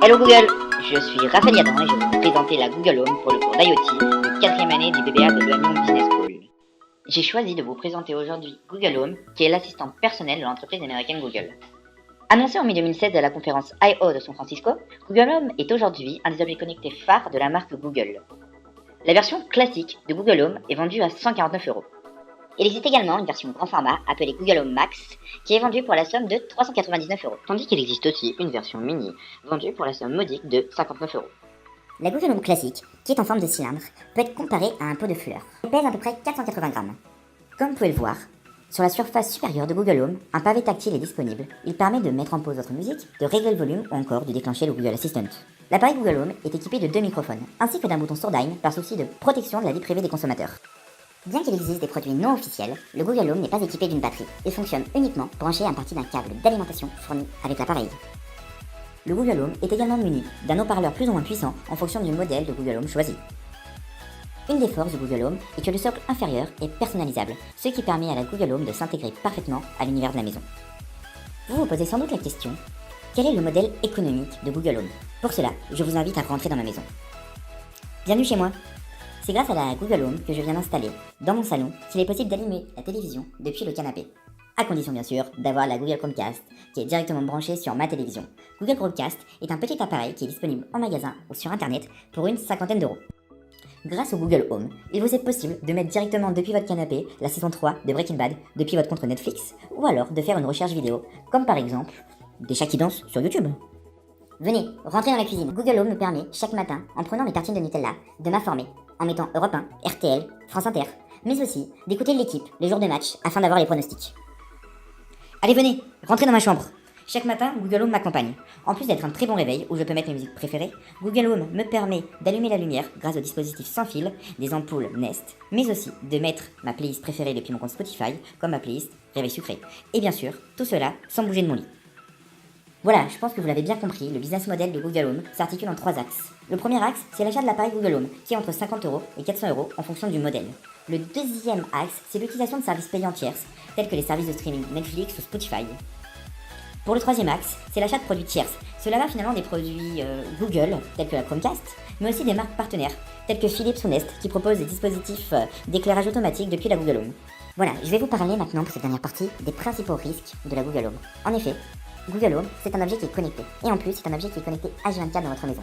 Hello Google, je suis Raphaël Yadan et je vais vous présenter la Google Home pour le cours d'IoT de 4e année du BBA de l'Amiens Business School. J'ai choisi de vous présenter aujourd'hui Google Home, qui est l'assistant personnel de l'entreprise américaine Google. Annoncé en mai 2016 à la conférence I/O de San Francisco, Google Home est aujourd'hui un des objets connectés phares de la marque Google. La version classique de Google Home est vendue à 149 €. Il existe également une version grand format appelée Google Home Max qui est vendue pour la somme de 399 €, tandis qu'il existe aussi une version mini vendue pour la somme modique de 59 €. La Google Home classique, qui est en forme de cylindre, peut être comparée à un pot de fleurs. Elle pèse à peu près 480 grammes. Comme vous pouvez le voir, sur la surface supérieure de Google Home, un pavé tactile est disponible. Il permet de mettre en pause votre musique, de régler le volume ou encore de déclencher le Google Assistant. L'appareil Google Home est équipé de 2 microphones, ainsi que d'un bouton Surdine par souci de protection de la vie privée des consommateurs. Bien qu'il existe des produits non officiels, le Google Home n'est pas équipé d'une batterie et fonctionne uniquement branché à partir d'un câble d'alimentation fourni avec l'appareil. Le Google Home est également muni d'un haut-parleur plus ou moins puissant en fonction du modèle de Google Home choisi. Une des forces du Google Home est que le socle inférieur est personnalisable, ce qui permet à la Google Home de s'intégrer parfaitement à l'univers de la maison. Vous vous posez sans doute la question, quel est le modèle économique de Google Home? Pour cela, je vous invite à rentrer dans ma maison. Bienvenue chez moi. C'est grâce à la Google Home que je viens d'installer dans mon salon qu'il est possible d'allumer la télévision depuis le canapé. À condition bien sûr d'avoir la Google Chromecast qui est directement branchée sur ma télévision. Google Chromecast est un petit appareil qui est disponible en magasin ou sur internet pour une 50aine d'euros. Grâce au Google Home, il vous est possible de mettre directement depuis votre canapé la saison 3 de Breaking Bad depuis votre compte Netflix ou alors de faire une recherche vidéo comme par exemple des chats qui dansent sur YouTube. Venez, rentrez dans la cuisine. Google Home me permet chaque matin, en prenant mes tartines de Nutella, de m'informer en mettant Europe 1, RTL, France Inter, mais aussi d'écouter l'équipe les jours de match afin d'avoir les pronostics. Allez venez, rentrez dans ma chambre. Chaque matin, Google Home m'accompagne. En plus d'être un très bon réveil où je peux mettre mes musiques préférées, Google Home me permet d'allumer la lumière grâce au dispositif sans fil des ampoules Nest, mais aussi de mettre ma playlist préférée depuis mon compte Spotify, comme ma playlist Réveil sucré. Et bien sûr, tout cela sans bouger de mon lit. Voilà, je pense que vous l'avez bien compris, le business model de Google Home s'articule en 3 axes. Le premier axe, c'est l'achat de l'appareil Google Home, qui est entre 50 € et 400 € en fonction du modèle. Le deuxième axe, c'est l'utilisation de services payants tierces, tels que les services de streaming Netflix ou Spotify. Pour le troisième axe, c'est l'achat de produits tierces. Cela va finalement des produits Google, tels que la Chromecast, mais aussi des marques partenaires, telles que Philips ou Nest, qui proposent des dispositifs d'éclairage automatique depuis la Google Home. Voilà, je vais vous parler maintenant pour cette dernière partie des principaux risques de la Google Home. En effet, Google Home, c'est un objet qui est connecté. Et en plus, c'est un objet qui est connecté H24 dans votre maison.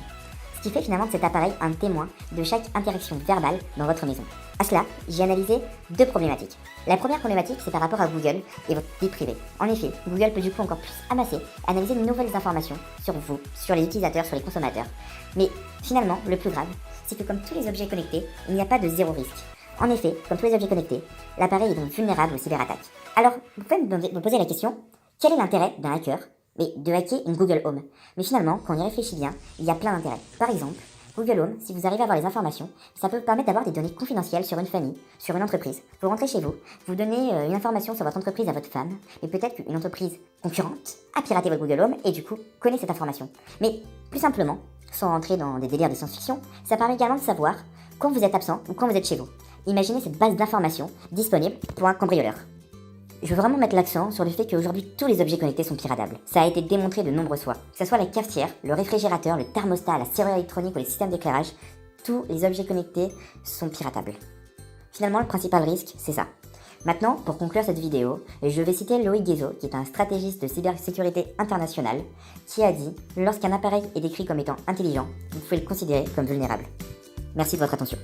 Ce qui fait finalement de cet appareil un témoin de chaque interaction verbale dans votre maison. À cela, j'ai analysé 2 problématiques. La première problématique, c'est par rapport à Google et votre vie privée. En effet, Google peut du coup encore plus amasser, analyser de nouvelles informations sur vous, sur les utilisateurs, sur les consommateurs. Mais finalement, le plus grave, c'est que comme tous les objets connectés, il n'y a pas de zéro risque. En effet, comme tous les objets connectés, l'appareil est donc vulnérable aux cyberattaques. Alors, vous pouvez me poser la question, quel est l'intérêt d'un hacker de hacker une Google Home? Mais finalement, quand on y réfléchit bien, il y a plein d'intérêts. Par exemple, Google Home, si vous arrivez à avoir les informations, ça peut vous permettre d'avoir des données confidentielles sur une famille, sur une entreprise. Vous rentrez chez vous, vous donnez une information sur votre entreprise à votre femme, mais peut-être qu'une entreprise concurrente a piraté votre Google Home et du coup connaît cette information. Mais plus simplement, sans rentrer dans des délires de science-fiction, ça permet également de savoir quand vous êtes absent ou quand vous êtes chez vous. Imaginez cette base d'informations disponible pour un cambrioleur. Je veux vraiment mettre l'accent sur le fait qu'aujourd'hui tous les objets connectés sont piratables. Ça a été démontré de nombreuses fois. Que ce soit la cafetière, le réfrigérateur, le thermostat, la serrure électronique ou les systèmes d'éclairage, tous les objets connectés sont piratables. Finalement, le principal risque, c'est ça. Maintenant, pour conclure cette vidéo, je vais citer Loïc Guézot, qui est un stratégiste de cybersécurité internationale, qui a dit « Lorsqu'un appareil est décrit comme étant intelligent, vous pouvez le considérer comme vulnérable ». Merci de votre attention.